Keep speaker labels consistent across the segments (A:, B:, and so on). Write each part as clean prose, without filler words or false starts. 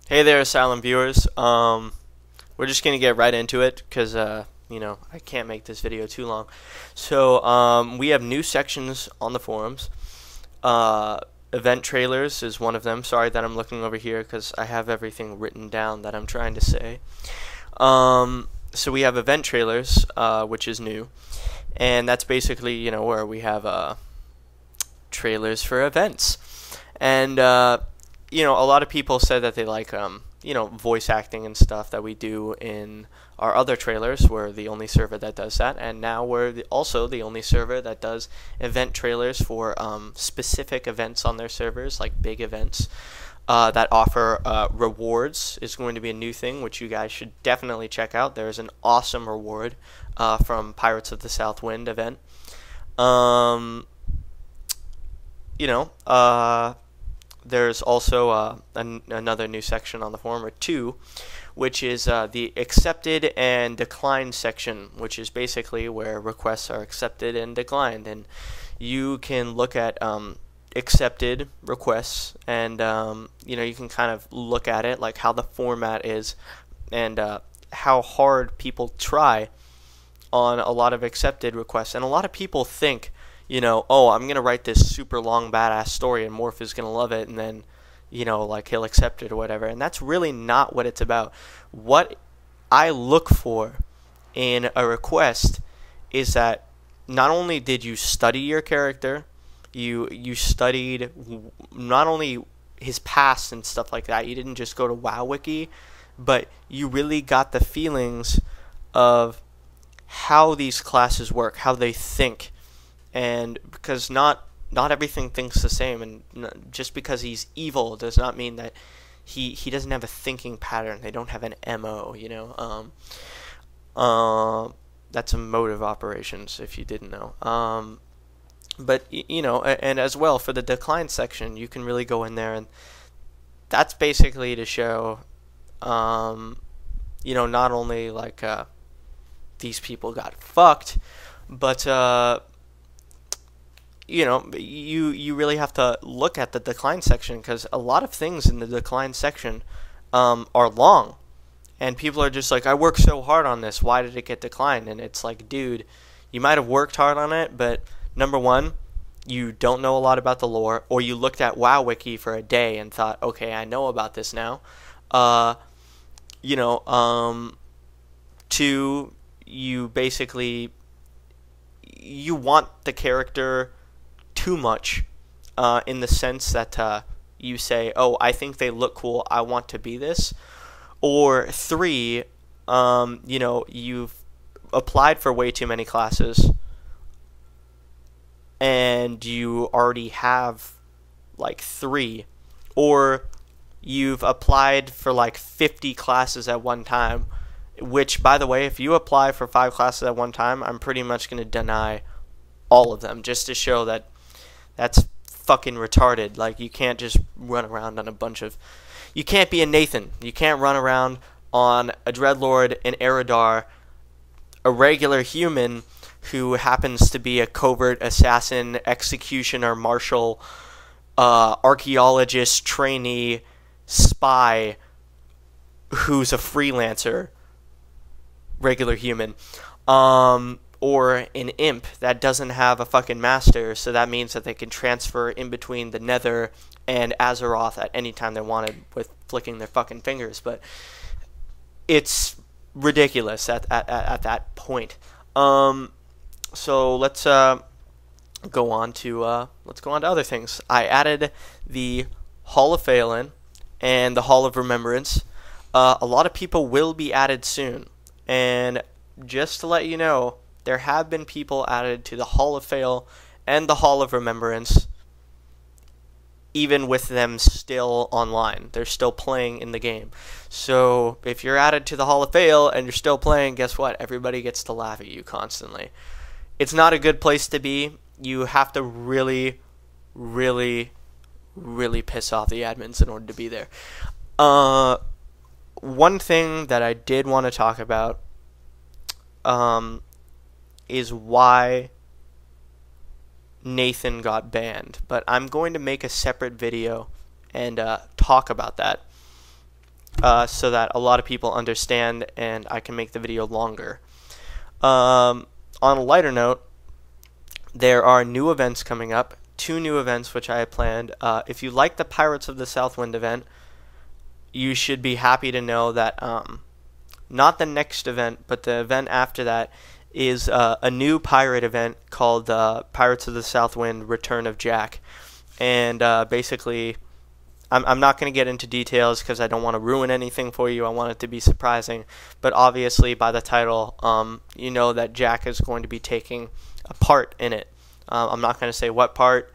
A: Hey there, silent viewers. We're just gonna get right into it because I can't make this video too long. So we have new sections on the forums. Uh, Event trailers is one of them. Sorry that I'm looking over here because I have everything written down that I'm trying to say. So we have event trailers, which is new, and that's basically where we have trailers for events, and a lot of people said that they like voice acting and stuff that we do in our other trailers. We're the only server that does that, and now we're also the only server that does event trailers for specific events on their servers, like big events. That offer rewards is going to be a new thing, which you guys should definitely check out. There's an awesome reward from Pirates of the Southwind event. Um, you know, there's also another new section on the forum, or two, which is the accepted and declined section, which is basically where requests are accepted and declined. And you can look at accepted requests, and you can kind of look at it, like how the format is, and how hard people try on a lot of accepted requests. And a lot of people think, oh, I'm going to write this super long badass story and Morph is going to love it, and then, like he'll accept it or whatever. And that's really not what it's about. What I look for in a request is that not only did you study your character, you studied not only his past and stuff like that. You didn't just go to WoW Wiki, but you really got the feelings of how these classes work, how they think, and because not everything thinks the same, and just because he's evil does not mean that he doesn't have a thinking pattern. They don't have an MO. That's a mode of operations, if you didn't know. But and as well for the decline section, you can really go in there, and that's basically to show, not only like these people got fucked, but you really have to look at the decline section, because a lot of things in the decline section are long, and people are just like, I worked so hard on this, why did it get declined? And it's like, dude, you might have worked hard on it, but number one, you don't know a lot about the lore, or you looked at WoW Wiki for a day and thought, okay, I know about this now. You know, two, you basically, you want the character too much, in the sense that you say, oh, I think they look cool, I want to be this. Or three, you've applied for way too many classes, and you already have like three, or you've applied for like 50 classes at one time, which, by the way, if you apply for 5 classes at one time, I'm pretty much going to deny all of them, just to show that that's fucking retarded. Like, you can't just run around on a bunch of... You can't be a Nathan. You can't run around on a Dreadlord, an Eridar, a regular human who happens to be a covert assassin, executioner, marshal, archaeologist, trainee, spy, who's a freelancer, regular human, or an imp that doesn't have a fucking master, so that means that they can transfer in between the Nether and Azeroth at any time they wanted with flicking their fucking fingers. But it's ridiculous at that point. So let's go on to other things. I added the Hall of Phelan and the Hall of Remembrance. A lot of people will be added soon, and just to let you know, there have been people added to the Hall of Fail and the Hall of Remembrance, even with them still online. They're still playing in the game. So if you're added to the Hall of Fail and you're still playing, guess what? Everybody gets to laugh at you constantly. It's not a good place to be. You have to really, really, really piss off the admins in order to be there. One thing that I did want to talk about is why Nathan got banned, but I'm going to make a separate video and talk about that. so that a lot of people understand and I can make the video longer. On a lighter note, there are new events coming up, 2 new events which I have planned. If you like the Pirates of the Southwind event, you should be happy to know that not the next event, but the event after that is a new pirate event called Pirates of the Southwind Return of Jack. And basically, I'm not going to get into details because I don't want to ruin anything for you. I want it to be surprising. But obviously, by the title, you know that Jack is going to be taking a part in it. I'm not going to say what part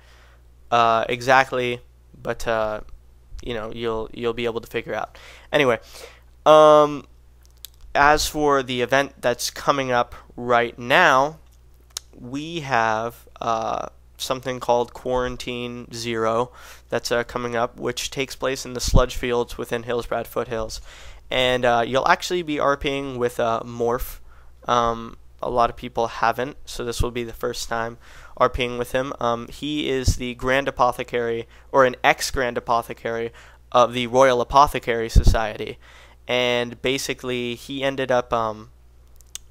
A: exactly, but you know, you'll be able to figure out. Anyway, as for the event that's coming up right now, we have something called Quarantine Zero that's coming up, which takes place in the sludge fields within Hillsbrad Foothills. And you'll actually be RPing with Morph. A lot of people haven't, so this will be the first time RPing with him. He is the Grand Apothecary, or an ex-Grand Apothecary, of the Royal Apothecary Society. And basically, he ended up,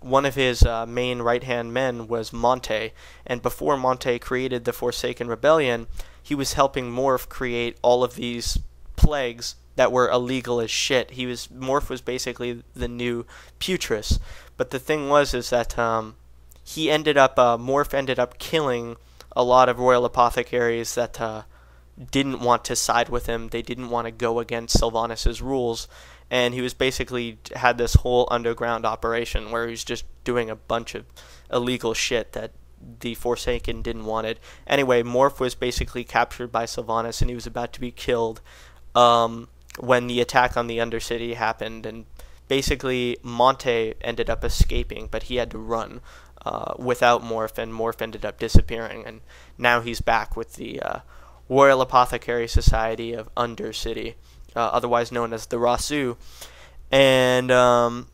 A: one of his main right-hand men was Monte. And before Monte created the Forsaken Rebellion, he was helping Morph create all of these plagues that were illegal as shit. Morph was basically the new Putris. But the thing was is that Morph ended up killing a lot of Royal Apothecaries that didn't want to side with him. They didn't want to go against Sylvanas' rules. And he was basically had this whole underground operation where he was just doing a bunch of illegal shit that the Forsaken didn't want it. Anyway, Morph was basically captured by Sylvanas, and he was about to be killed when the attack on the Undercity happened. And basically, Monte ended up escaping, but he had to run without Morph, and Morph ended up disappearing. And now he's back with the Royal Apothecary Society of Undercity, otherwise known as the Rasu. And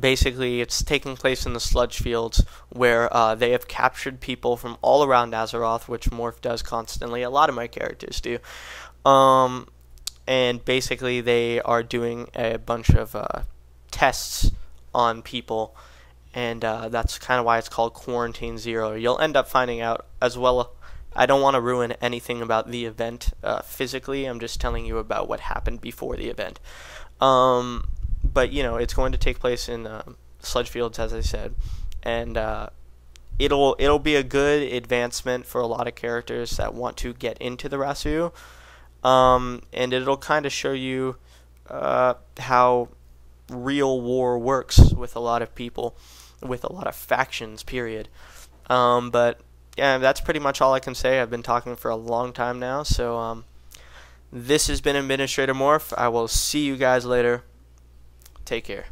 A: basically, it's taking place in the sludge fields, where they have captured people from all around Azeroth, which Morph does constantly. A lot of my characters do. And basically, they are doing a bunch of tests on people, and that's kind of why it's called Quarantine Zero. You'll end up finding out as well. I don't want to ruin anything about the event physically. I'm just telling you about what happened before the event. But, you know, it's going to take place in sludge fields, as I said, and it'll be a good advancement for a lot of characters that want to get into the Rasu. And it'll kind of show you how real war works with a lot of people, with a lot of factions, period. But yeah, that's pretty much all I can say. I've been talking for a long time now, so this has been Administrator Morph. I will see you guys later. Take care.